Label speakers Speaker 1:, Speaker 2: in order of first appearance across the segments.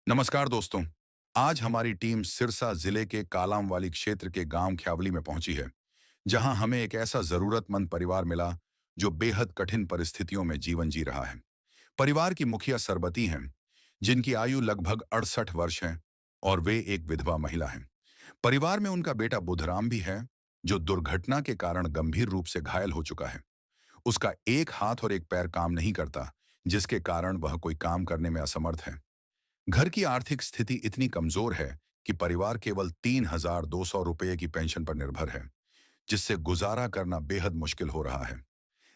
Speaker 1: नमस्कार दोस्तों। आज हमारी टीम सिरसा जिले के कालामवाली क्षेत्र के गांव ख्यावली में पहुंची है, जहां हमें एक ऐसा जरूरतमंद परिवार मिला जो बेहद कठिन परिस्थितियों में जीवन जी रहा है। परिवार की मुखिया सरबती हैं, जिनकी आयु लगभग 68 वर्ष है और वे एक विधवा महिला हैं। परिवार में उनका बेटा बुधराम भी है, जो दुर्घटना के कारण गंभीर रूप से घायल हो चुका है। उसका एक हाथ और एक पैर काम नहीं करता, जिसके कारण वह कोई काम करने में असमर्थ है। घर की आर्थिक स्थिति इतनी कमजोर है कि परिवार केवल 3,200 रुपये की पेंशन पर निर्भर है, जिससे गुजारा करना बेहद मुश्किल हो रहा है।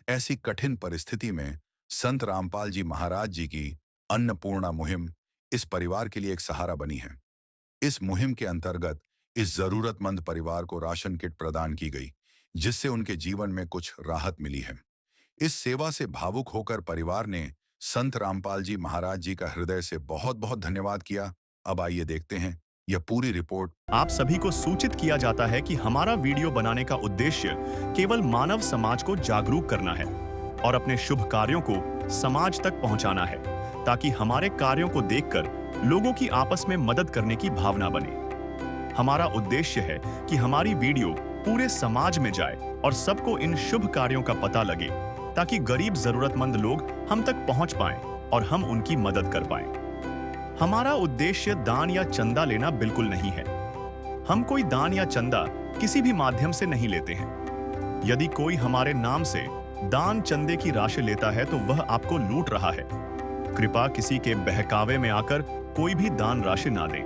Speaker 1: ऐसी कठिन परिस्थिति में संत रामपाल जी महाराज जी की अन्नपूर्णा मुहिम इस परिवार के लिए एक सहारा बनी है। इस मुहिम के अंतर्गत इस जरूरतमंद परिवार को राशन किट प्रदान की गई, जिससे उनके जीवन में कुछ राहत मिली है। इस सेवा से भावुक होकर परिवार ने संत रामपाल जी महाराज जी का हृदय से बहुत बहुत धन्यवाद किया। अब आइए देखते हैं यह पूरी रिपोर्ट।
Speaker 2: आप सभी को सूचित किया जाता है कि हमारा वीडियो बनाने का उद्देश्य केवल मानव समाज को जागरूक करना है और अपने शुभ कार्यों को समाज तक पहुंचाना है, ताकि हमारे कार्यों को देखकर लोगों की आपस में मदद करने की भावना बने। हमारा उद्देश्य है कि हमारी वीडियो पूरे समाज में जाए और सबको इन शुभ कार्यों का पता लगे, ताकि गरीब जरूरतमंद लोग हम तक पहुंच पाएं और हम उनकी मदद कर पाएं। हमारा उद्देश्य दान या चंदा लेना बिल्कुल नहीं है। हम कोई दान या चंदा किसी भी माध्यम से नहीं लेते हैं। यदि कोई हमारे नाम से दान चंदे की राशि लेता है तो वह आपको लूट रहा है। कृपया किसी के बहकावे में आकर कोई भी दान राशि ना दें।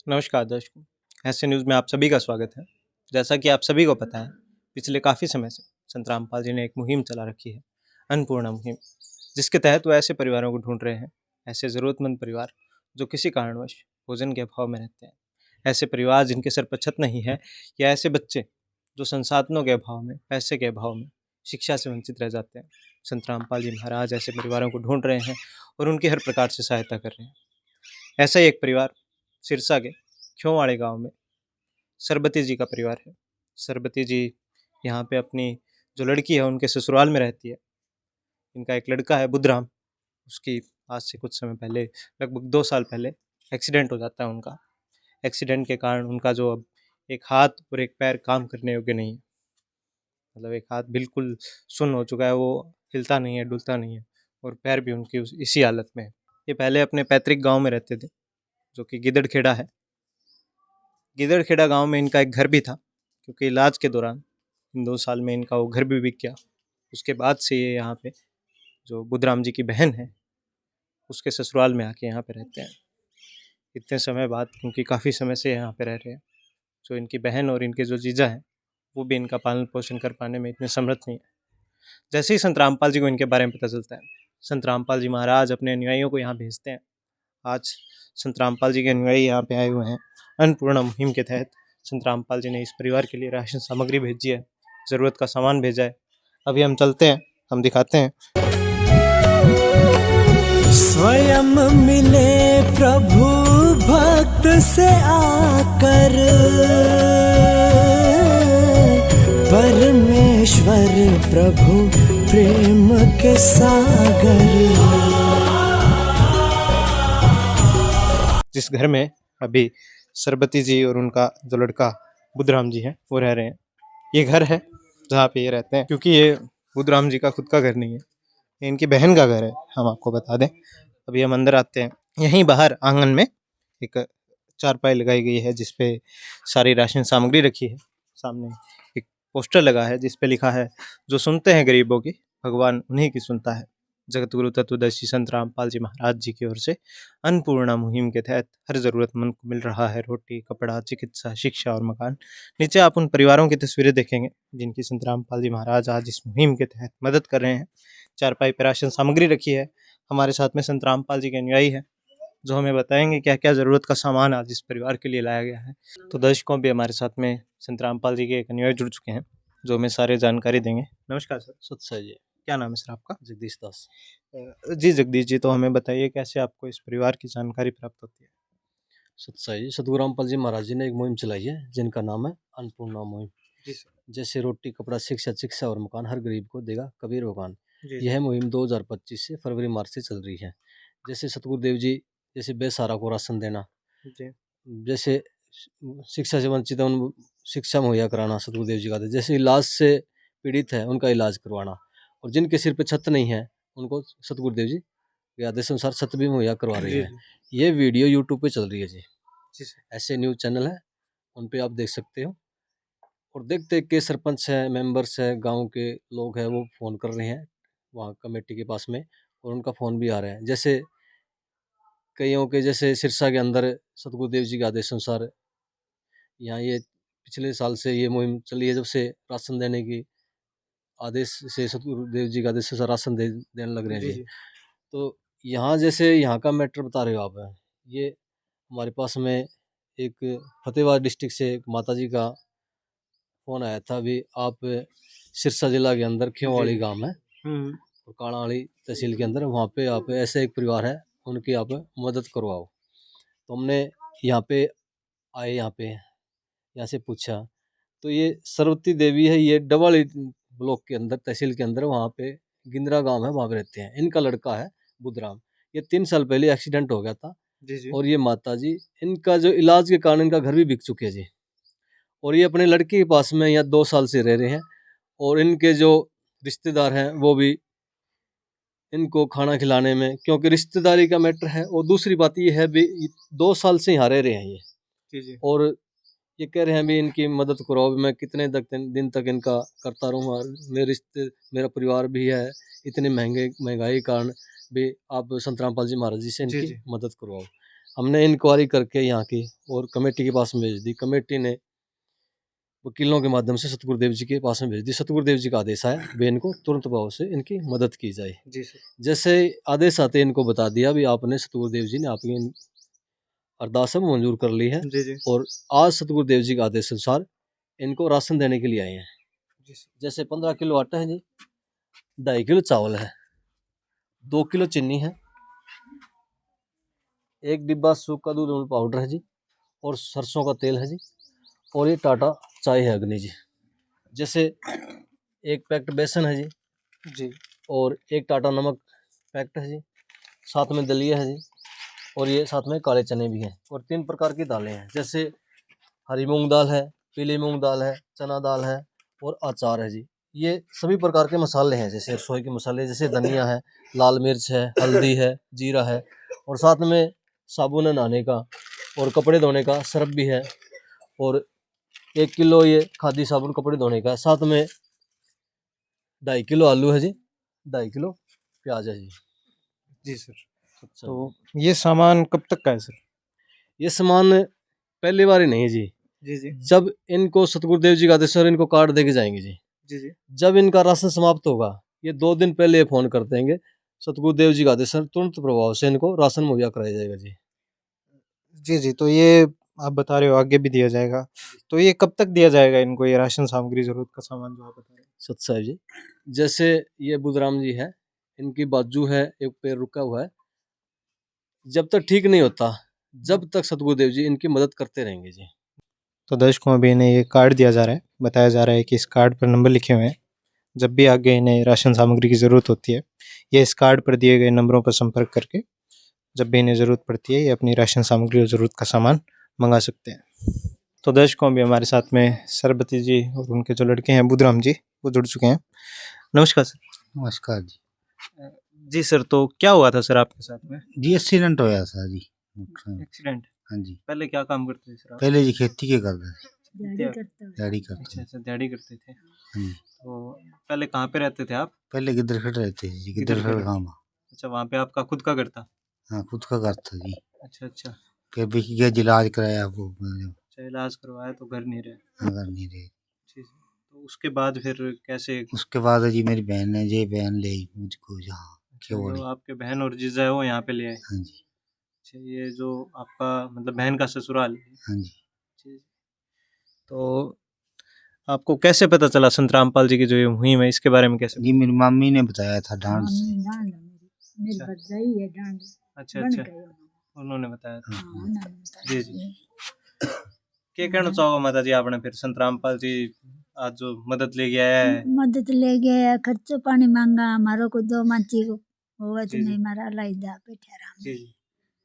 Speaker 3: नमस्कार दर्शकों, ऐसे न्यूज़ में आप सभी का स्वागत है। जैसा कि आप सभी को पता है, पिछले काफ़ी समय से संत रामपाल जी ने एक मुहिम चला रखी है, अन्नपूर्णा मुहिम, जिसके तहत वो ऐसे परिवारों को ढूंढ रहे हैं, ऐसे ज़रूरतमंद परिवार जो किसी कारणवश भोजन के अभाव में रहते हैं, ऐसे परिवार जिनके सर पर छत नहीं है, या ऐसे बच्चे जो संसाधनों के अभाव में, पैसे के अभाव में शिक्षा से वंचित रह जाते हैं। संत रामपाल जी महाराज ऐसे परिवारों को ढूंढ रहे हैं और उनकी हर प्रकार से सहायता कर रहे हैं। ऐसा ही एक परिवार सिरसा के ख्योवाड़े गांव में सरबती जी का परिवार है। सरबती जी यहाँ पे अपनी जो लड़की है उनके ससुराल में रहती है। इनका एक लड़का है बुधराम, उसकी आज से कुछ समय पहले, लगभग 2 साल पहले एक्सीडेंट हो जाता है उनका। एक्सीडेंट के कारण उनका जो अब एक हाथ और एक पैर काम करने योग्य नहीं है, मतलब एक हाथ बिल्कुल सुन्न हो चुका है, वो हिलता नहीं है, डुलता नहीं है, और पैर भी उनकी इसी हालत में है। ये पहले अपने पैतृक गाँव में रहते थे, जो कि गिदड़खेड़ा है। गिदड़खेड़ा गांव में इनका एक घर भी था, क्योंकि इलाज के दौरान इन 2 साल में इनका वो घर भी बिक गया। उसके बाद से ये यहाँ पे जो बुधराम जी की बहन है, उसके ससुराल में आके यहाँ पे रहते हैं। इतने समय बाद, क्योंकि काफ़ी समय से यहाँ पे रह रहे हैं, जो इनकी बहन और इनके जो जीजा हैं, वो भी इनका पालन पोषण कर पाने में इतने समर्थ नहीं है। जैसे ही संत रामपाल जी को इनके बारे में पता चलता है, संत रामपाल जी महाराज अपने अनुयायियों को यहाँ भेजते हैं। आज संत रामपाल जी के अनुयायी यहाँ पे आए हुए हैं। अन्नपूर्णा मुहिम के तहत संत रामपाल जी ने इस परिवार के लिए राशन सामग्री भेजी है, ज़रूरत का सामान भेजा है। अभी हम चलते हैं, हम दिखाते हैं।
Speaker 4: स्वयं मिले प्रभु भक्त से आकर, परमेश्वर प्रभु प्रेम के सागर।
Speaker 3: जिस घर में अभी सरबती जी और उनका जो लड़का बुधराम जी हैं वो रह रहे हैं, ये घर है जहाँ पे ये रहते हैं, क्योंकि ये बुधराम जी का खुद का घर नहीं है, ये इनकी बहन का घर है। हम आपको बता दें, अभी हम अंदर आते हैं। यहीं बाहर आंगन में एक चारपाई लगाई गई है, जिसपे सारी राशन सामग्री रखी है। सामने एक पोस्टर लगा है, जिसपे लिखा है, जो सुनते हैं गरीबों की, भगवान उन्हीं की सुनता है। जगत गुरु तत्वदर्शी संत रामपाल जी महाराज जी की ओर से अन्नपूर्णा मुहिम के तहत हर ज़रूरतमंद को मिल रहा है रोटी, कपड़ा, चिकित्सा, शिक्षा और मकान। नीचे आप उन परिवारों की तस्वीरें देखेंगे जिनकी संत रामपाल जी महाराज आज इस मुहिम के तहत मदद कर रहे हैं। चारपाई पर राशन सामग्री रखी है। हमारे साथ में संत रामपाल जी के अनुयायी है, जो हमें बताएंगे क्या क्या ज़रूरत का सामान आज इस परिवार के लिए लाया गया है। तो दर्शकों भी हमारे साथ में संत रामपाल जी के एक अनुयायी जुड़ चुके हैं, जो हमें सारे जानकारी देंगे। नमस्कार सर।
Speaker 5: सत्सा जी,
Speaker 3: क्या नाम है सर आपका?
Speaker 5: जगदीश दास।
Speaker 3: जी जगदीश जी, तो हमें बताइए कैसे आपको इस परिवार की जानकारी प्राप्त होती है?
Speaker 5: सत्सा जी, सतगुरु रामपाल जी महाराज जी ने एक मुहिम चलाई है, जिनका नाम है अन्नपूर्णा मुहिम।
Speaker 3: जी सर।
Speaker 5: जैसे रोटी, कपड़ा, शिक्षा और मकान हर गरीब को देगा कबीर भगवान।
Speaker 3: जी
Speaker 5: यह मुहिम 2025 से फरवरी मार्च से चल रही है। जैसे सतगुरुदेव जी जैसे बेसहारा को राशन देना,
Speaker 3: जी
Speaker 5: जैसे शिक्षा से वंचित है उन शिक्षा मुहैया कराना सतगुरुदेव जी का आदेश। जैसे इलाज से पीड़ित है उनका इलाज करवाना, और जिनके सिर पे छत नहीं है उनको सतगुरुदेव जी के आदेश अनुसार छत भी मुहैया करवा रहे
Speaker 3: जी
Speaker 5: हैं। ये वीडियो यूट्यूब पे चल रही है जी।
Speaker 3: जी सर।
Speaker 5: ऐसे न्यूज़ चैनल है, उन पे आप देख सकते हो। और देखते के सरपंच है, मेंबर्स है, गांव के लोग हैं, वो फ़ोन कर रहे हैं वहाँ कमेटी के पास में, और उनका फ़ोन भी आ रहा है। जैसे कईयों के जैसे सिरसा के अंदर सतगुरुदेव जी के आदेश अनुसार यहाँ ये पिछले साल से ये मुहिम चली है, जब से राशन देने की आदेश से सतगुरुदेव जी के आदेश से राशन देने लग रहे हैं
Speaker 3: जी
Speaker 5: जी।
Speaker 3: जी
Speaker 5: तो यहाँ जैसे यहाँ का मैटर बता रहे हो आप, ये हमारे पास में एक फतेहाबाद डिस्ट्रिक्ट से एक माता जी का फ़ोन आया था। अभी आप सिरसा जिला के अंदर खेवाड़ी
Speaker 3: जी।
Speaker 5: गांव है
Speaker 3: हम्म।
Speaker 5: और काणावाली तहसील के अंदर, वहाँ पे आप ऐसे एक परिवार है, उनकी आप मदद करवाओ। तो हमने यहाँ पे आए, यहाँ से पूछा, तो ये सरवती देवी है, ये डबल ब्लॉक के अंदर तहसील के अंदर, वहाँ पे गिंद्रा गांव है, वहाँ पे रहते हैं। इनका लड़का है बुधराम। ये 3 साल पहले एक्सीडेंट हो गया था,
Speaker 3: जी जी
Speaker 5: और ये माता जी इनका जो इलाज के कारण इनका घर भी बिक चुके हैं जी। और ये अपने लड़के के पास में यहाँ 2 साल से रह रहे हैं, और इनके जो रिश्तेदार हैं वो भी इनको खाना खिलाने में, क्योंकि रिश्तेदारी का मैटर है। और दूसरी बात ये है भी 2 साल से यहाँ रह रहे हैं ये,
Speaker 3: जी जी
Speaker 5: और ये कह रहे हैं भी इनकी मदद करो। भी मैं कितने दिन तक इनका करता रहूँगा, मेरा परिवार भी है, इतनी महंगाई के कारण भी आप संत रामपाल जी महाराज जी से
Speaker 3: जी
Speaker 5: इनकी
Speaker 3: जी
Speaker 5: मदद करवाओ। हमने इंक्वायरी करके यहाँ की और कमेटी के पास में भेज दी। कमेटी ने वकीलों के माध्यम से सतगुरुदेव जी के पास में भेज दी। सतगुरुदेव जी का आदेश आया भी इनको तुरंत भाव से इनकी मदद की जाए।
Speaker 3: जी सर।
Speaker 5: जैसे आदेश आते इनको बता दिया भी आपने, सतगुरुदेव जी ने आपकी अरदास है वो मंजूर कर ली है,
Speaker 3: जी जी
Speaker 5: और आज सतगुरुदेव जी के आदेश अनुसार इनको राशन देने के लिए आए हैं।
Speaker 3: जी सर।
Speaker 5: जैसे 15 किलो आटा है जी, 2.5 किलो चावल है, 2 किलो चीनी है, 1 डिब्बा सूखा दूध अमूल पाउडर है जी, और सरसों का तेल है जी, और ये टाटा चाय है अग्नि जी। जैसे 1 पैकेट बेसन है जी,
Speaker 3: जी
Speaker 5: और 1 टाटा नमक पैकेट है जी, साथ में दलिया है जी, और ये साथ में काले चने भी हैं, और 3 प्रकार की दालें हैं। जैसे हरी मूंग दाल है, पीली मूंग दाल है, चना दाल है, और अचार है जी। ये सभी प्रकार के मसाले हैं, जैसे रसोई के मसाले, जैसे धनिया है, लाल मिर्च है, हल्दी है, जीरा है, और साथ में साबुन है नहाने का, और कपड़े धोने का सर्फ भी है, और 1 किलो ये खादी साबुन कपड़े धोने का है। साथ में 2.5 किलो आलू है जी, 2.5 किलो प्याज है जी।
Speaker 3: जी सर।
Speaker 5: अच्छा,
Speaker 3: तो ये सामान कब तक का है सर?
Speaker 5: ये सामान पहली बार ही नहीं है जी।
Speaker 3: जी जी
Speaker 5: जब इनको सतगुरुदेव जी का आदेश और इनको कार्ड दे के जाएंगे जी।
Speaker 3: जी जी
Speaker 5: जब इनका राशन समाप्त होगा, ये 2 दिन पहले फ़ोन कर देंगे, सतगुरुदेव जी का आदेश है, तुरंत प्रभाव से इनको राशन मुहैया कराया जाएगा जी।
Speaker 3: जी जी। तो ये आप बता रहे हो आगे भी दिया जाएगा, तो ये कब तक दिया जाएगा इनको, ये राशन सामग्री जरूरत का सामान जो आप बता रहे हैं?
Speaker 5: सत साहिब जी, जैसे ये बुधराम जी है, इनकी बाजू है, एक पैर रुका हुआ है, जब तक ठीक नहीं होता, जब तक सतगुरुदेव जी इनकी मदद करते रहेंगे जी।
Speaker 3: तो दर्शकों अभी इन्हें ये कार्ड दिया जा रहा है, बताया जा रहा है कि इस कार्ड पर नंबर लिखे हुए हैं, जब भी आगे इन्हें राशन सामग्री की ज़रूरत होती है, ये इस कार्ड पर दिए गए नंबरों पर संपर्क करके जब भी इन्हें ज़रूरत पड़ती है ये अपनी राशन सामग्री और ज़रूरत का सामान मंगा सकते हैं। तो दर्शकों अभी हमारे साथ में सरबती जी और उनके जो लड़के हैं बुधराम जी, वो जुड़ चुके हैं। नमस्कार सर।
Speaker 6: नमस्कार जी।
Speaker 3: जी सर, तो क्या हुआ था सर आपके साथ में?
Speaker 6: जी एक्सीडेंट होया था जी।
Speaker 3: एक्सीडेंट?
Speaker 6: हाँ जी,
Speaker 3: पहले क्या काम करते थे सर आप?
Speaker 6: पहले जी खेती के करते थे, दिहाड़ी
Speaker 3: अच्छा
Speaker 6: करते थे।
Speaker 3: अच्छा, दिहाड़ी करते थे।
Speaker 6: हाँ जी,
Speaker 3: तो पहले कहाँ पे रहते थे आप?
Speaker 6: पहले गिद्दरखट रहते थे जी,
Speaker 3: गिद्दरखट।
Speaker 6: गिद्दरखट गाँव।
Speaker 3: अच्छा, वहाँ पे आपका खुद का घर था?
Speaker 6: हाँ, खुद का घर था जी।
Speaker 3: अच्छा अच्छा।
Speaker 6: फिर बिक गया, इलाज कराया वो,
Speaker 3: अच्छा, इलाज करवाया तो घर नहीं रहे।
Speaker 6: घर नहीं रहे।
Speaker 3: ठीक है। तो उसके बाद फिर कैसे?
Speaker 6: उसके बाद जी मेरी बहन ने, ये बहन ले आई मुझको यहाँ
Speaker 3: अच्छा,
Speaker 6: केवड़ी।
Speaker 3: जो आपके बहन और जीजा है वो यहाँ पे ले आए?
Speaker 6: हाँ जी,
Speaker 3: अच्छा, ये जो आपका मतलब बहन का ससुराल है?
Speaker 6: हाँ जी।
Speaker 3: ठीक। तो आपको कैसे पता चला संत रामपाल जी की जो ये मुहिम है इसके बारे में कैसे?
Speaker 6: जी मेरी मम्मी ने बताया था डांट से।
Speaker 7: मेरी भरजाई है डांड
Speaker 3: अच्छा
Speaker 7: बन
Speaker 3: अच्छा,
Speaker 7: गई उन्होंने।
Speaker 3: उन्होंने बताया था।
Speaker 6: हाँ,
Speaker 7: हाँ, उन्होंने बताया।
Speaker 3: जी जी। क्या कहना चाहोगे माता जी आपने फिर संत रामपाल जी आज जो मदद ले गया है?
Speaker 7: मदद ले गया, खर्चो पानी मांगा हमारो को, दो माची को होवे तो
Speaker 3: जी, जी।
Speaker 7: नहीं मारा लाइदा बैठे आराम
Speaker 3: जी
Speaker 7: से।
Speaker 3: जी।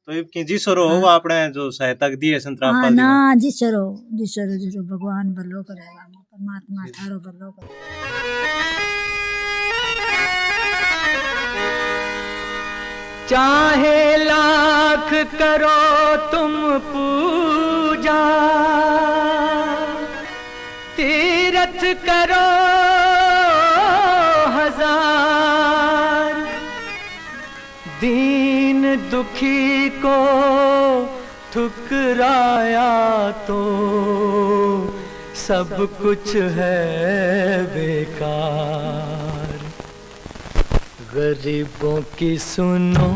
Speaker 3: तो ये कि जिसरो हो आपने जो सहायता दी है संत
Speaker 7: हाँ
Speaker 3: रामपाल जी
Speaker 7: ना,
Speaker 3: महाराज।
Speaker 7: जिसरो जिसरो जिसरो भगवान भलो करे, परमात्मा
Speaker 3: जी।
Speaker 7: थारो भलो करे।
Speaker 4: चाहे लाख करो तुम पूजा, तीरथ करो हजार, दीन दुखी को ठुकराया तो सब कुछ है बेकार। गरीबों की सुनो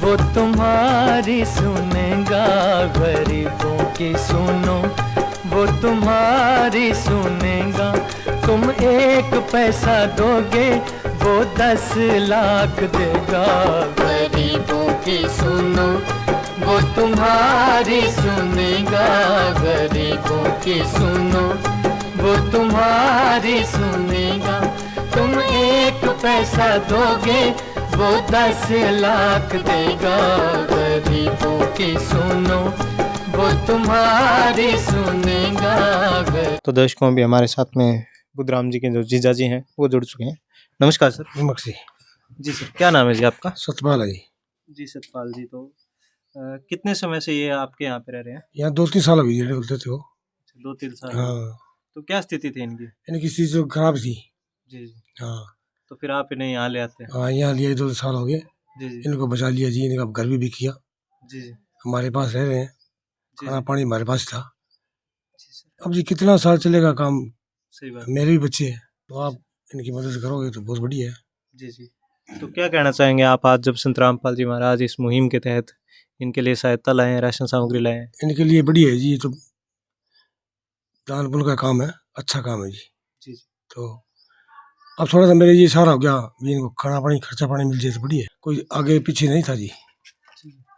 Speaker 4: वो तुम्हारी सुनेगा, गरीबों की सुनो वो तुम्हारी सुनेगा। तुम 1 पैसा दोगे वो 10 लाख देगा। गरीबों की सुनो वो तुम्हारी सुनेगा, गरीबों की सुनो वो तुम्हारी सुनेगा। तुम 1 पैसा दोगे वो 10 लाख देगा। गरीबों की सुनो वो तुम्हारी सुनेगा।
Speaker 3: तो दर्शकों अभी हमारे साथ में बुद्धराम जी के जो जीजा जी हैं वो जुड़ चुके हैं। नमस्कार सर।
Speaker 8: नमस्ते।
Speaker 3: जी सर, क्या नाम है जी आपका?
Speaker 8: सतपाल है जी।
Speaker 3: जी सतपाल जी, तो कितने समय से ये आपके यहाँ पे रह रहे हैं?
Speaker 8: यहाँ 2-3 साल हो गए बोलते थे वो।
Speaker 3: 2-3 साल।
Speaker 8: हाँ,
Speaker 3: तो क्या स्थिति थी इनकी?
Speaker 8: इनकी चीज जो खराब थी।
Speaker 3: जी जी।
Speaker 8: हाँ
Speaker 3: तो फिर आप इन्हें यहाँ ले आते हैं?
Speaker 8: हाँ, यहाँ लिए 2 साल हो गए।
Speaker 3: जी जी।
Speaker 8: इनको बचा लिया जी, इनका घर भी किया।
Speaker 3: जी जी।
Speaker 8: हमारे पास रह रहे हैं,
Speaker 3: जी
Speaker 8: खाना पानी हमारे पास था।
Speaker 3: जी सर,
Speaker 8: अब जी कितना साल चलेगा काम,
Speaker 3: सही बात।
Speaker 8: मेरे भी बच्चे हैं, तो आप इनकी मदद करोगे तो बहुत बढ़िया है।
Speaker 3: जी जी। तो क्या कहना चाहेंगे आप आज जब संत रामपाल जी महाराज इस मुहिम के तहत इनके लिए सहायता लाए हैं, राशन सामग्री लाए हैं?
Speaker 8: इनके लिए बढ़िया है जी, ये तो दान पुण्य का काम है, अच्छा काम है जी।
Speaker 3: जी जी।
Speaker 8: तो अब थोड़ा सा मेरे ये सारा हो गया, भी इनको खाना पानी खर्चा पानी मिल जाए तो बढ़िया है। कोई आगे पीछे नहीं था जी।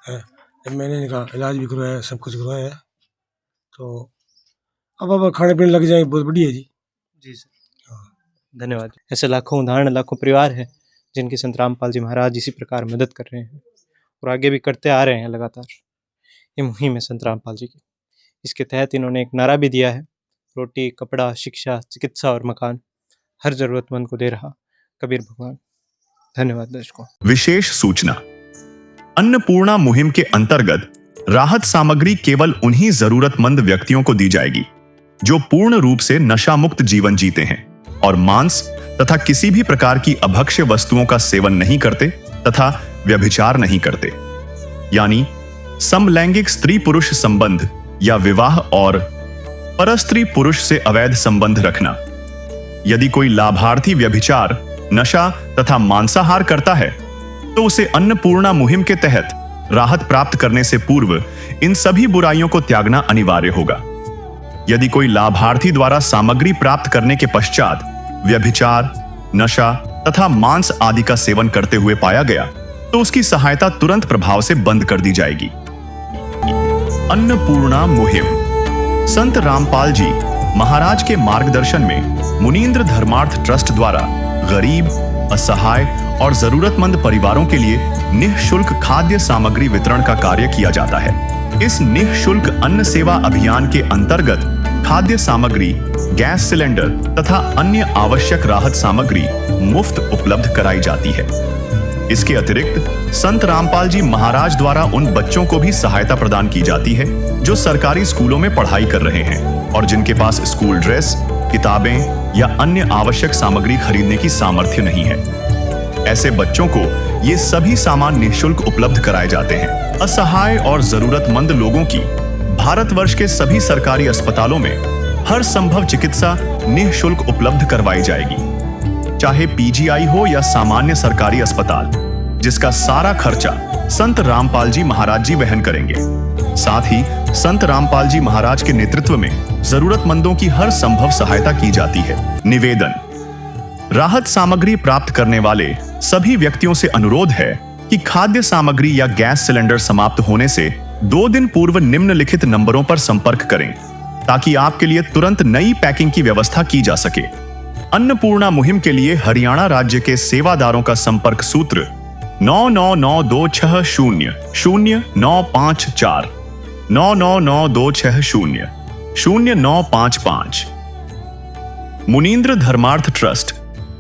Speaker 8: है, जब मैंने इनका इलाज भी करवाया, सब कुछ करवाया है, तो अब खाने पीने लग जाए, बहुत बढ़िया है जी।
Speaker 3: जी सर, धन्यवाद। ऐसे लाखों उदाहरण, लाखों परिवार हैं जिनकी संत रामपाल जी महाराज इसी प्रकार मदद कर रहे हैं और आगे भी करते आ रहे हैं लगातार। ये मुहिम है संत रामपाल जी की। इसके तहत इन्होंने एक नारा भी दिया है, रोटी, कपड़ा, शिक्षा, चिकित्सा और मकान हर जरूरतमंद को दे रहा कबीर भगवान। धन्यवाद दर्शकों।
Speaker 2: विशेष सूचना, अन्नपूर्णा मुहिम के अंतर्गत राहत सामग्री केवल उन्हीं जरूरतमंद व्यक्तियों को दी जाएगी जो पूर्ण रूप से नशा मुक्त जीवन जीते हैं और मांस तथा किसी भी प्रकार की अभक्ष्य वस्तुओं का सेवन नहीं करते तथा व्यभिचार नहीं करते, यानी समलैंगिक स्त्री पुरुष संबंध या विवाह और परस्त्री पुरुष से अवैध संबंध रखना। यदि कोई लाभार्थी व्यभिचार, नशा तथा मांसाहार करता है तो उसे अन्नपूर्णा मुहिम के तहत राहत प्राप्त करने से पूर्व इन सभी बुराइयों को त्यागना अनिवार्य होगा। यदि कोई लाभार्थी द्वारा सामग्री प्राप्त करने के पश्चात व्यभिचार, नशा तथा मांस आदि का सेवन करते हुए पाया गया तो उसकी सहायता तुरंत प्रभाव से बंद कर दी जाएगी। अन्नपूर्णा मुहिम संत रामपाल जी महाराज के मार्गदर्शन में मुनींद्र धर्मार्थ ट्रस्ट द्वारा गरीब, असहाय और जरूरतमंद परिवारों के लिए निःशुल्क खाद्य सामग्री वितरण का कार्य किया जाता है। इस निःशुल्क अन्न सेवा अभियान के अंतर्गत खाद्य सामग्री, गैस सिलेंडर तथा अन्य आवश्यक राहत सामग्री मुफ्त उपलब्ध कराई जाती है। इसके अतिरिक्त संत रामपाल जी महाराज द्वारा उन बच्चों को भी सहायता प्रदान की जाती है जो सरकारी स्कूलों में पढ़ाई कर रहे हैं और जिनके पास स्कूल ड्रेस, किताबें या अन्य आवश्यक सामग्री खरीदने की सामर्थ्य नहीं है। ऐसे बच्चों को ये सभी सामान निःशुल्क उपलब्ध कराए जाते हैं। असहाय और जरूरतमंद लोगों की भारतवर्ष के सभी सरकारी अस्पतालों में हर संभव चिकित्सा निःशुल्क उपलब्ध करवाई जाएगी, चाहे पीजीआई हो या सामान्य सरकारी अस्पताल, जिसका सारा खर्चा संत रामपाल जी महाराज जी वहन करेंगे। साथ ही संत रामपाल जी महाराज के नेतृत्व में जरूरतमंदों की हर संभव सहायता की जाती है। निवेदन, राहत सामग्री प्राप्त करने वाले सभी व्यक्तियों से अनुरोध है कि खाद्य सामग्री या गैस सिलेंडर समाप्त होने से 2 दिन पूर्व निम्नलिखित नंबरों पर संपर्क करें। ताकि आपके लिए तुरंत नई पैकिंग की व्यवस्था की जा सके। अन्नपूर्णा मुहिम के लिए हरियाणा राज्य के सेवादारों का संपर्क सूत्र 9992600954 9992600955। मुनींद्र धर्मार्थ ट्रस्ट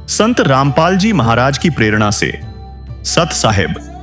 Speaker 2: संत रामपाल जी महाराज की प्रेरणा से सत साहिब